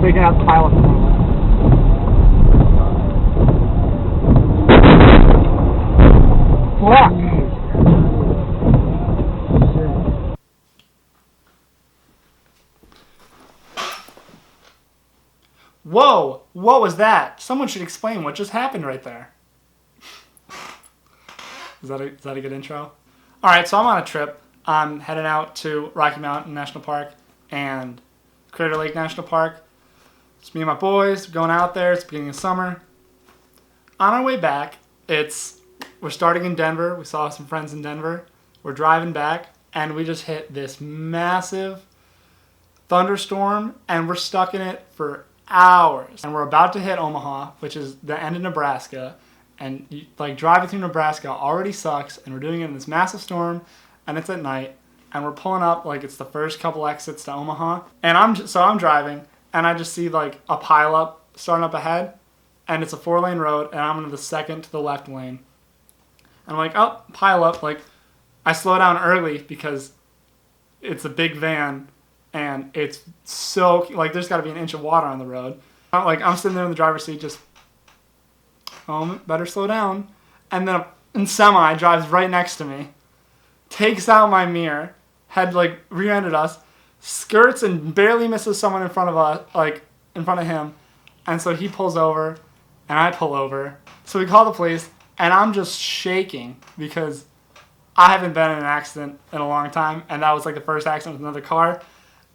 big ass pile of fuck. Whoa! What was that? Someone should explain what just happened right there. Is that a good intro? Alright, so I'm on a trip. I'm heading out to Rocky Mountain National Park and Crater Lake National Park. It's me and my boys going out there. It's the beginning of summer. On our way back, we're starting in Denver. We saw some friends in Denver. We're driving back, and we just hit this massive thunderstorm, and we're stuck in it for hours. And we're about to hit Omaha, which is the end of Nebraska. And driving through Nebraska already sucks, and we're doing it in this massive storm, and it's at night, and we're pulling up like it's the first couple exits to Omaha. And I'm driving, and I just see like a pileup starting up ahead, and it's a 4-lane road, and I'm in the second to the left lane. And I'm like, oh, pileup. Like, I slow down early because it's a big van, and it's so, like, there's got to be an inch of water on the road. I'm sitting there in the driver's seat just, oh, better slow down. And then a semi drives right next to me, takes out my mirror, had rear-ended us, skirts and barely misses someone in front of us, in front of him. And so he pulls over, and I pull over. So we call the police, and I'm just shaking because I haven't been in an accident in a long time, and that was the first accident with another car.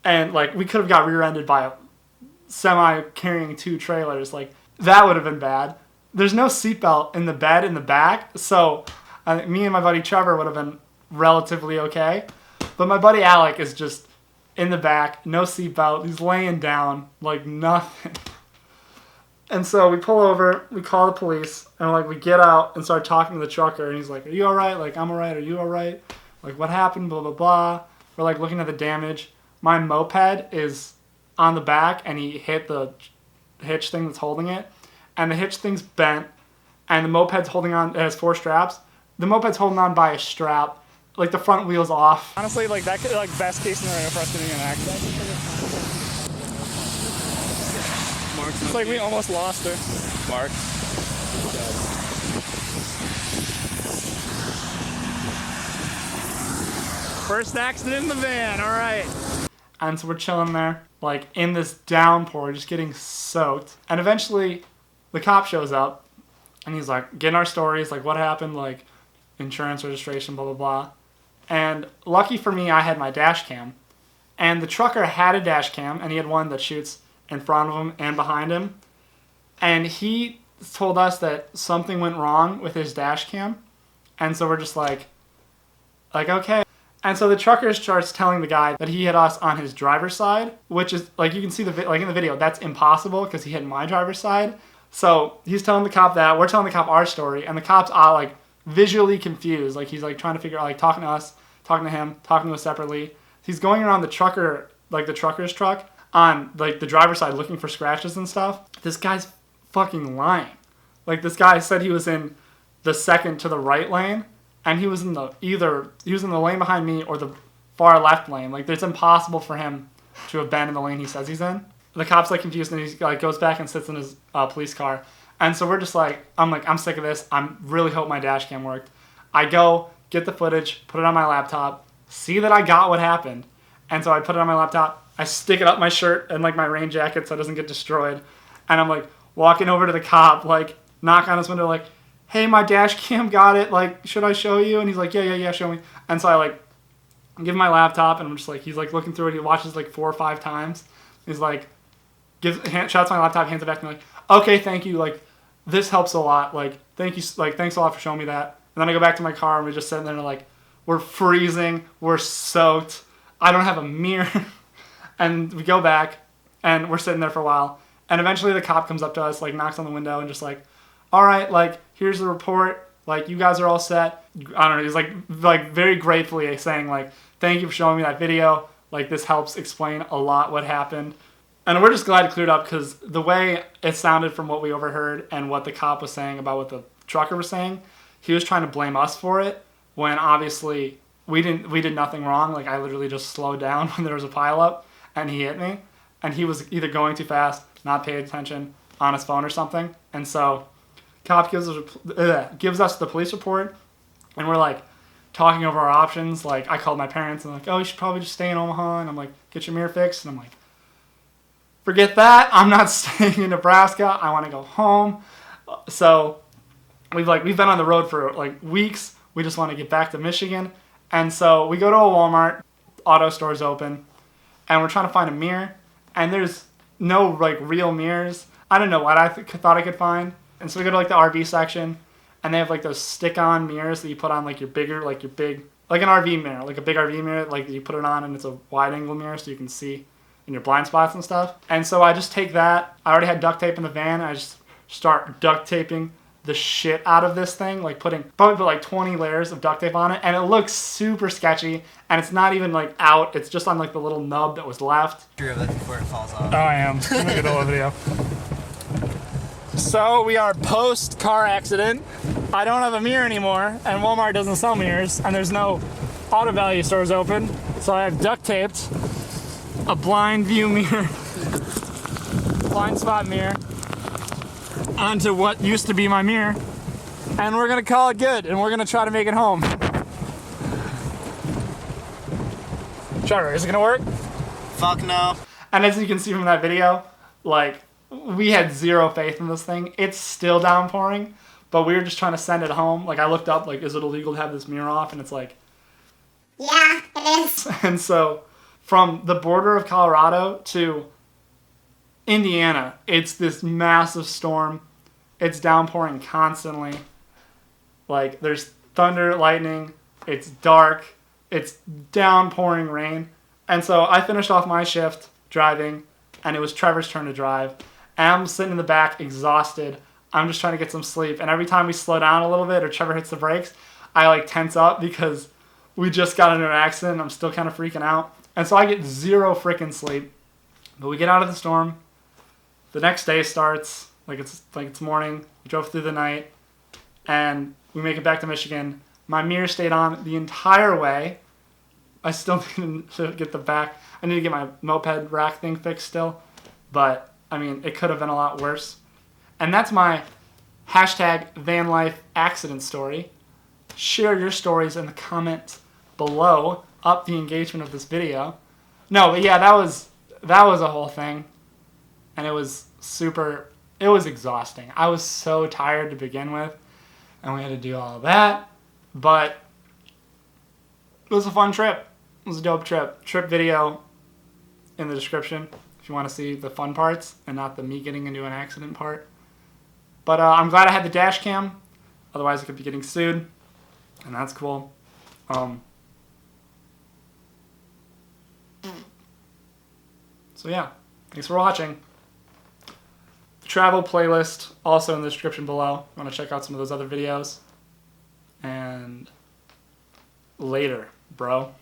And we could have got rear-ended by a semi carrying 2 trailers. That would have been bad. There's no seatbelt in the bed in the back, so me and my buddy Trevor would have been relatively okay. But my buddy Alec is just in the back, no seatbelt. He's laying down like nothing. And so we pull over, we call the police, and we get out and start talking to the trucker. And he's like, "Are you all right? I'm all right. Are you all right? What happened? Blah, blah, blah." We're looking at the damage. My moped is on the back, and he hit the hitch thing that's holding it. And the hitch thing's bent, and the moped's holding on. It has 4 straps. The moped's holding on by a strap. The front wheel's off. Honestly, that could best case scenario for us getting in an accident. It's we almost lost her. Mark. First accident in the van. All right. And so we're chilling there, in this downpour, just getting soaked. And eventually, the cop shows up, and he's getting our stories, what happened, insurance registration, blah, blah, blah. And lucky for me, I had my dash cam. And the trucker had a dash cam, and he had one that shoots in front of him and behind him. And he told us that something went wrong with his dash cam. And so we're just okay. And so the trucker starts telling the guy that he hit us on his driver's side, which is, you can see in the video, that's impossible because he hit my driver's side. So he's telling the cop that, we're telling the cop our story, and the cop's visually confused. He's trying to figure out, talking to us, talking to him, talking to us separately. He's going around the trucker, the trucker's truck on the driver's side looking for scratches and stuff. This guy's fucking lying. This guy said he was in the second to the right lane, and he was in the lane behind me or the far left lane. It's impossible for him to have been in the lane he says he's in. The cop's confused, and he goes back and sits in his police car. And so we're just I'm sick of this. I really hope my dash cam worked. I go get the footage, put it on my laptop, see that I got what happened. And so I put it on my laptop. I stick it up my shirt and my rain jacket so it doesn't get destroyed. And I'm walking over to the cop, knock on his window, "Hey, my dash cam got it. Should I show you?" And he's yeah, show me. And so I give him my laptop, and I'm just he's looking through it. He watches 4 or 5 times. He's shots my laptop, hands it back to me, "Okay, thank you. This helps a lot. Thank you. Thanks a lot for showing me that." And then I go back to my car, and we're just sitting there we're freezing, we're soaked. I don't have a mirror. And we go back, and we're sitting there for a while. And eventually the cop comes up to us, knocks on the window, and just "All right, here's the report. You guys are all set." I don't know. He's very gratefully saying "Thank you for showing me that video. This helps explain a lot what happened." And we're just glad it cleared up because the way it sounded from what we overheard and what the cop was saying about what the trucker was saying, he was trying to blame us for it when obviously we did nothing wrong. I literally just slowed down when there was a pileup and he hit me. and he was either going too fast, not paying attention on his phone or something. And so cop gives us the police report, and we're like talking over our options. Like, I called my parents and like, oh, you should probably just stay in Omaha. And I'm like, get your mirror fixed. And I'm like, forget that. I'm not staying in Nebraska. I want to go home. So we've been on the road for like weeks. We just want to get back to Michigan. And so we go to a Walmart, auto store's open, and we're trying to find a mirror. And there's no like real mirrors. I don't know what I thought I could find. And so we go to like the RV section, and they have like those stick-on mirrors that you put on like your bigger, like your big, like an RV mirror, like a big RV mirror, like you put it on and it's a wide-angle mirror so you can see in your blind spots and stuff. And so I just take that. I already had duct tape in the van. I just start duct taping the shit out of this thing, like probably put like 20 layers of duct tape on it, and it looks super sketchy, and it's not even like out, it's just on like the little nub that was left. Sure of it before it falls off. Oh, I am. Let me get a little video. So we are post car accident. I don't have a mirror anymore, and Walmart doesn't sell mirrors, and there's no auto value stores open, so I have duct taped a blind view mirror, blind spot mirror, onto what used to be my mirror, and we're gonna call it good, and we're gonna try to make it home. Trevor, is it gonna work? Fuck no. And as you can see from that video, like, we had zero faith in this thing. It's still downpouring, but we were just trying to send it home. Like, I looked up, like, is it illegal to have this mirror off? And it's like, yeah, it is. And so from the border of Colorado to Indiana, it's this massive storm. It's downpouring constantly. Like, there's thunder, lightning, it's dark, it's downpouring rain. And so I finished off my shift driving, and it was Trevor's turn to drive. And I'm sitting in the back exhausted. I'm just trying to get some sleep. And every time we slow down a little bit or Trevor hits the brakes, I like tense up because we just got into an accident. I'm still kind of freaking out. And so I get zero freaking sleep. But we get out of the storm. The next day starts, like it's morning. We drove through the night, and we make it back to Michigan. My mirror stayed on the entire way. I still need to get the back. I need to get my moped rack thing fixed still. But, I mean, it could have been a lot worse. And that's my hashtag Vanlife accident story. Share your stories in the comments below. Up the engagement of this video. No, but yeah, that was a whole thing. And it was exhausting. I was so tired to begin with, and we had to do all of that, but it was a fun trip. It was a dope trip. Trip video in the description if you want to see the fun parts and not the me getting into an accident part. But I'm glad I had the dash cam, otherwise I could be getting sued, and that's cool. So yeah, thanks for watching. Travel playlist also in the description below. I want to check out some of those other videos. And later, bro.